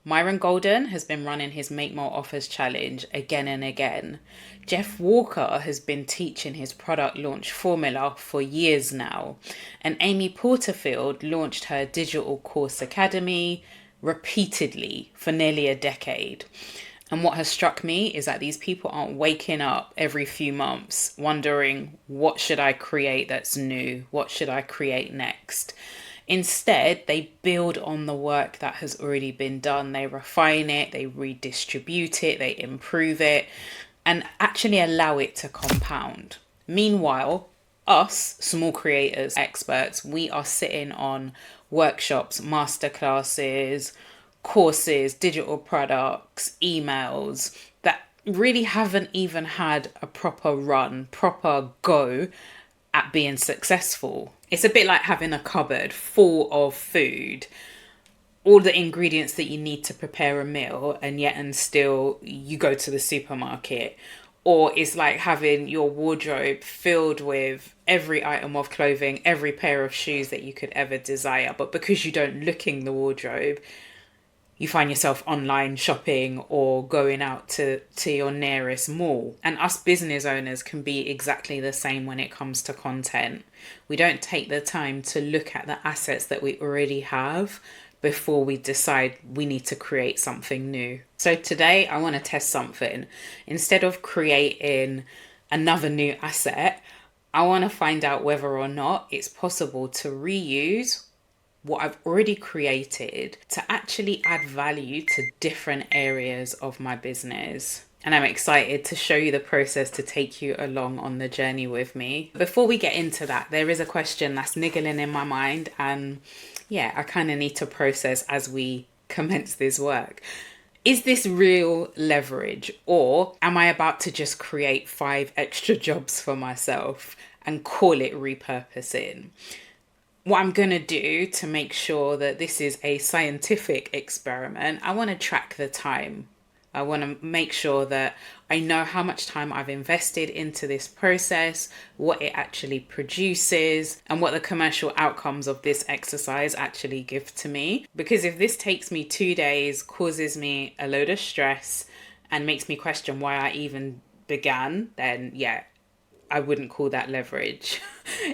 Myron Golden has been running his Make More Offers challenge again and again. Jeff Walker has been teaching his product launch formula for years now. And Amy Porterfield launched her digital course academy repeatedly for nearly a decade. And what has struck me is that these people aren't waking up every few months wondering, what should I create that's new? What should I create next? Instead, they build on the work that has already been done. They refine it, they redistribute it, they improve it, and actually allow it to compound. Meanwhile, us, small creators, experts, we are sitting on workshops, masterclasses, courses, digital products, emails that really haven't even had a proper run, proper go at being successful. It's a bit like having a cupboard full of food, all the ingredients that you need to prepare a meal, and still you go to the supermarket. Or it's like having your wardrobe filled with every item of clothing, every pair of shoes that you could ever desire. But because you don't look in the wardrobe, you find yourself online shopping or going out to your nearest mall. And us business owners can be exactly the same when it comes to content. We don't take the time to look at the assets that we already have before we decide we need to create something new. So today I want to test something. Instead of creating another new asset, I want to find out whether or not it's possible to reuse what I've already created to actually add value to different areas of my business. And I'm excited to show you the process to take you along on the journey with me. Before we get into that, there is a question that's niggling in my mind, and I kind of need to process as we commence this work. Is this real leverage, or am I about to just create 5 extra jobs for myself and call it repurposing? What I'm going to do to make sure that this is a scientific experiment, I want to track the time. I want to make sure that I know how much time I've invested into this process, what it actually produces, and what the commercial outcomes of this exercise actually give to me. Because if this takes me 2 days, causes me a load of stress, and makes me question why I even began, then I wouldn't call that leverage.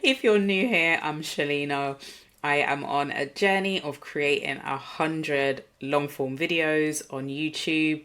If you're new here, I'm Chelena. I am on a journey of creating 100 long form videos on YouTube.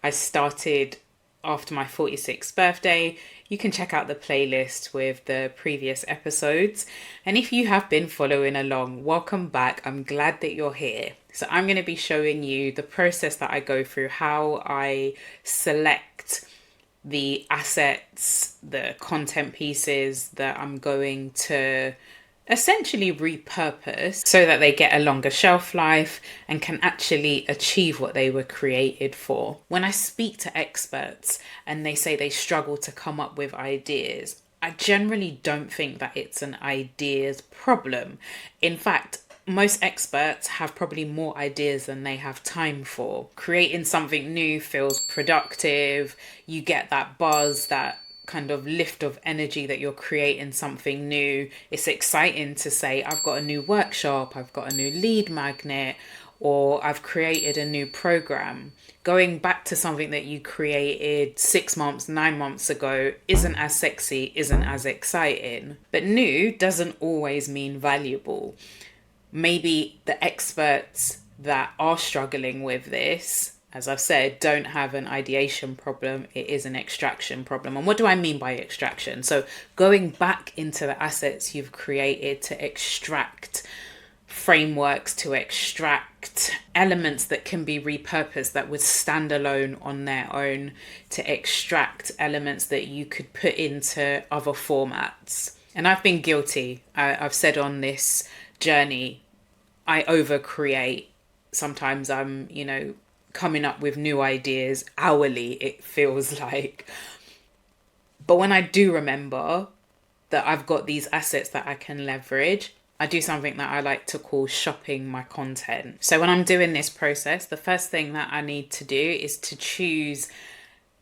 I started after my 46th birthday. You can check out the playlist with the previous episodes. And if you have been following along, welcome back. I'm glad that you're here. So I'm going to be showing you the process that I go through, how I select the assets, the content pieces that I'm going to essentially repurpose so that they get a longer shelf life and can actually achieve what they were created for. When I speak to experts and they say they struggle to come up with ideas, I generally don't think that it's an ideas problem. In fact, most experts have probably more ideas than they have time for. Creating something new feels productive. You get that buzz, that kind of lift of energy that you're creating something new. It's exciting to say, I've got a new workshop, I've got a new lead magnet, or I've created a new program. Going back to something that you created 6 months, 9 months ago isn't as sexy, isn't as exciting. But new doesn't always mean valuable. Maybe the experts that are struggling with this, as I've said, don't have an ideation problem. It is an extraction problem. And what do I mean by extraction? So going back into the assets you've created to extract frameworks, to extract elements that can be repurposed that would stand alone on their own, to extract elements that you could put into other formats. And I've been guilty. I've said on this journey, I overcreate. Sometimes I'm, coming up with new ideas hourly, it feels like. But when I do remember that I've got these assets that I can leverage, I do something that I like to call shopping my content. So when I'm doing this process, the first thing that I need to do is to choose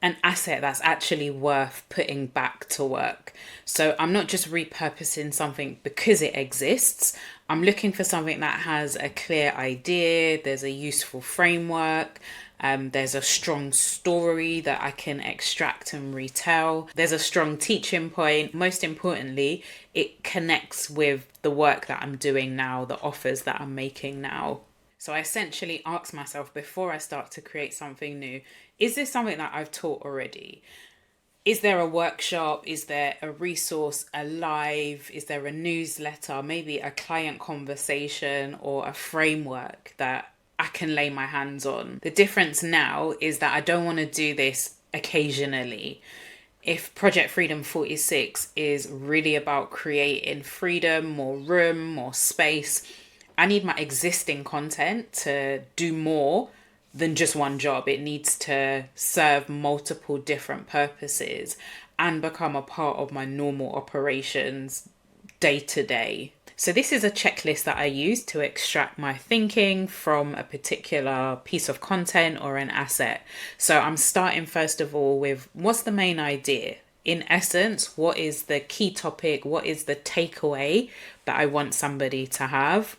an asset that's actually worth putting back to work. So I'm not just repurposing something because it exists. I'm looking for something that has a clear idea, there's a useful framework, there's a strong story that I can extract and retell, there's a strong teaching point. Most importantly, it connects with the work that I'm doing now, the offers that I'm making now. So I essentially ask myself before I start to create something new, is this something that I've taught already? Is there a workshop? Is there a resource, a live? Is there a newsletter? Maybe a client conversation or a framework that I can lay my hands on? The difference now is that I don't want to do this occasionally. If Project Freedom 46 is really about creating freedom, more room, more space, I need my existing content to do more than just one job. It needs to serve multiple different purposes and become a part of my normal operations day to day. So this is a checklist that I use to extract my thinking from a particular piece of content or an asset. So I'm starting first of all with what's the main idea? In essence, what is the key topic? What is the takeaway that I want somebody to have?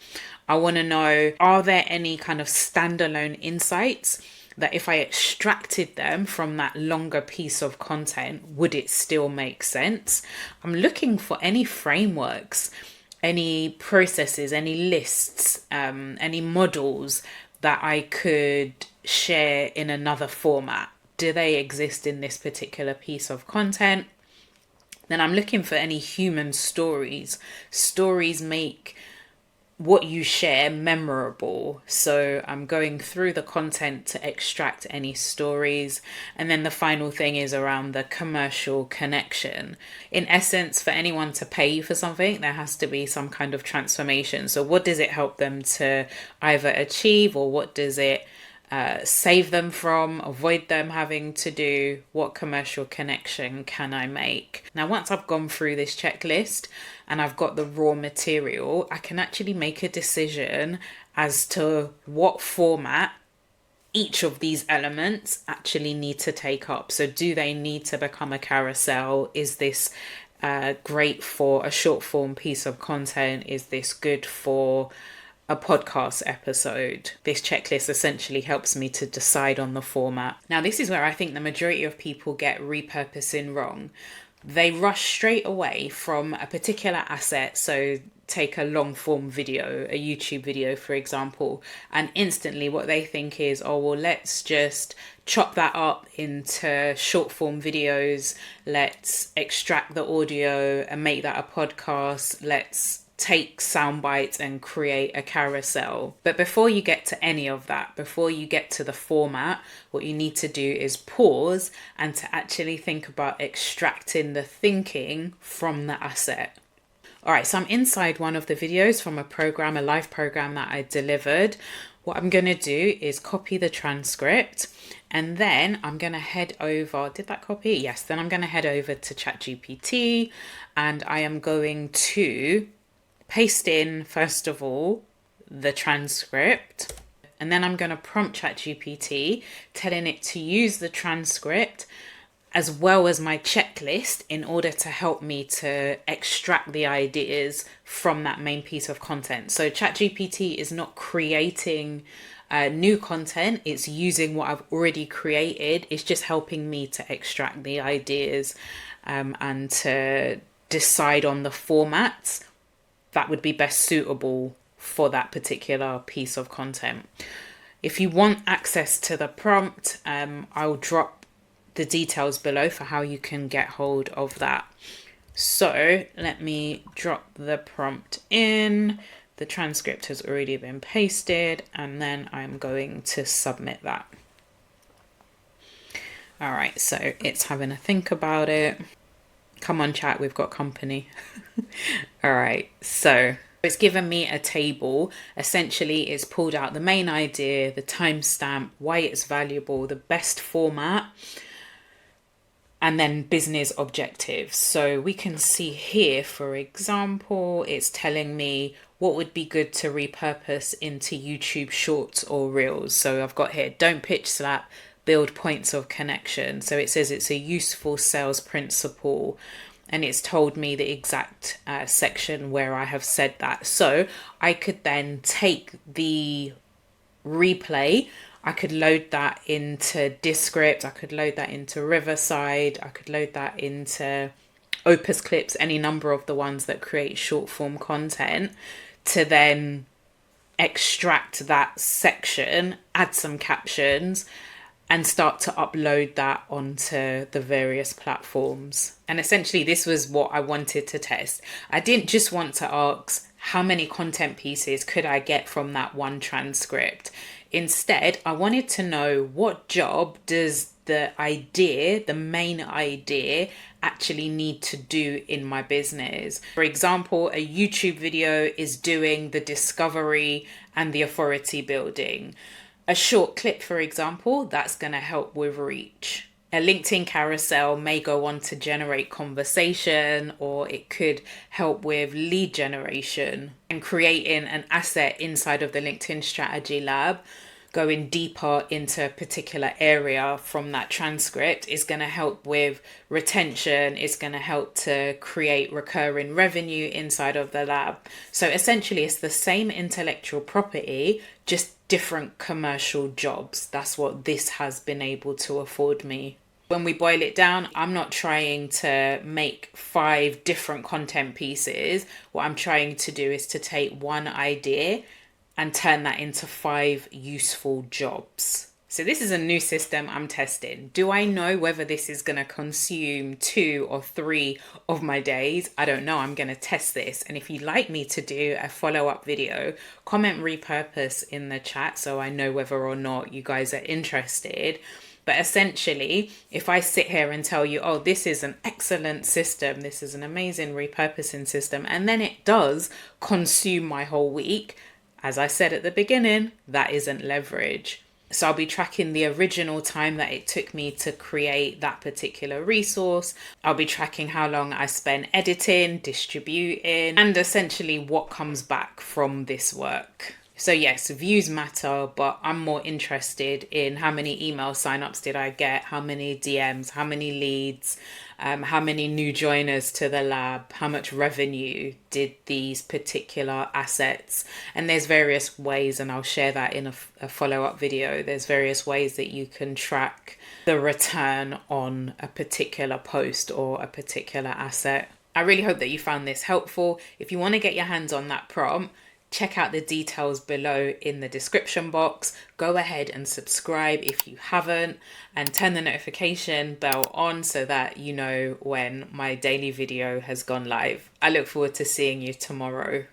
I want to know, are there any kind of standalone insights that if I extracted them from that longer piece of content, would it still make sense? I'm looking for any frameworks, any processes, any lists, any models that I could share in another format. Do they exist in this particular piece of content? Then I'm looking for any human stories. Stories make what you share memorable. So I'm going through the content to extract any stories. And then the final thing is around the commercial connection. In essence, for anyone to pay you for something, there has to be some kind of transformation. So what does it help them to either achieve, or what does it save them from, avoid them having to do? What commercial connection can I make? Now, once I've gone through this checklist and I've got the raw material, I can actually make a decision as to what format each of these elements actually need to take up. So do they need to become a carousel? Is this great for a short form piece of content? Is this good for a podcast episode? This checklist essentially helps me to decide on the format. Now, this is where I think the majority of people get repurposing wrong. They rush straight away from a particular asset. So take a long form video, a YouTube video, for example, and instantly what they think is, oh, well, let's just chop that up into short form videos. Let's extract the audio and make that a podcast. Let's take sound bites and create a carousel. But before you get to any of that, before you get to the format, what you need to do is pause and to actually think about extracting the thinking from the asset. All right, so I'm inside one of the videos from a live program that I delivered. What I'm going to do is copy the transcript, and then I'm going to head over, did that copy? Yes, then I'm going to head over to ChatGPT, and I am going to paste in, first of all, the transcript, and then I'm going to prompt ChatGPT, telling it to use the transcript as well as my checklist in order to help me to extract the ideas from that main piece of content. So ChatGPT is not creating new content, it's using what I've already created. It's just helping me to extract the ideas and to decide on the formats that would be best suitable for that particular piece of content. If you want access to the prompt, I'll drop the details below for how you can get hold of that. So let me drop the prompt in. The transcript has already been pasted, and then I'm going to submit that. All right, so it's having a think about it. Come on, chat, we've got company. All right, so it's given me a table. Essentially, it's pulled out the main idea, the timestamp, why it's valuable, the best format, and then business objectives. So we can see here, for example, it's telling me what would be good to repurpose into YouTube shorts or reels. So I've got here, don't pitch slap, build points of connection. So it says it's a useful sales principle. and it's told me the exact section where I have said that. So I could then take the replay, I could load that into Descript, I could load that into Riverside, I could load that into Opus Clips, any number of the ones that create short form content, to then extract that section, add some captions, and start to upload that onto the various platforms. And essentially, this was what I wanted to test. I didn't just want to ask how many content pieces could I get from that one transcript. Instead, I wanted to know what job does the main idea, actually need to do in my business. For example, a YouTube video is doing the discovery and the authority building. A short clip, for example, that's going to help with reach. A LinkedIn carousel may go on to generate conversation, or it could help with lead generation. And creating an asset inside of the LinkedIn Strategy Lab, going deeper into a particular area from that transcript, is going to help with retention. It's going to help to create recurring revenue inside of the lab. So essentially, it's the same intellectual property, just different commercial jobs. That's what this has been able to afford me. When we boil it down, I'm not trying to make 5 different content pieces. What I'm trying to do is to take one idea and turn that into 5 useful jobs. So this is a new system I'm testing. Do I know whether this is going to consume 2 or 3 of my days? I don't know. I'm going to test this. And if you'd like me to do a follow-up video, comment repurpose in the chat so I know whether or not you guys are interested. But essentially, if I sit here and tell you, oh, this is an excellent system, this is an amazing repurposing system, and then it does consume my whole week, as I said at the beginning, that isn't leverage. So I'll be tracking the original time that it took me to create that particular resource. I'll be tracking how long I spent editing, distributing, and essentially what comes back from this work. So yes, views matter, but I'm more interested in how many email signups did I get, how many DMs, how many leads, how many new joiners to the lab, how much revenue did these particular assets. And there's various ways, and I'll share that in a follow-up video. There's various ways that you can track the return on a particular post or a particular asset. I really hope that you found this helpful. If you want to get your hands on that prompt, check out the details below in the description box. Go ahead and subscribe if you haven't, and turn the notification bell on so that you know when my daily video has gone live. I look forward to seeing you tomorrow.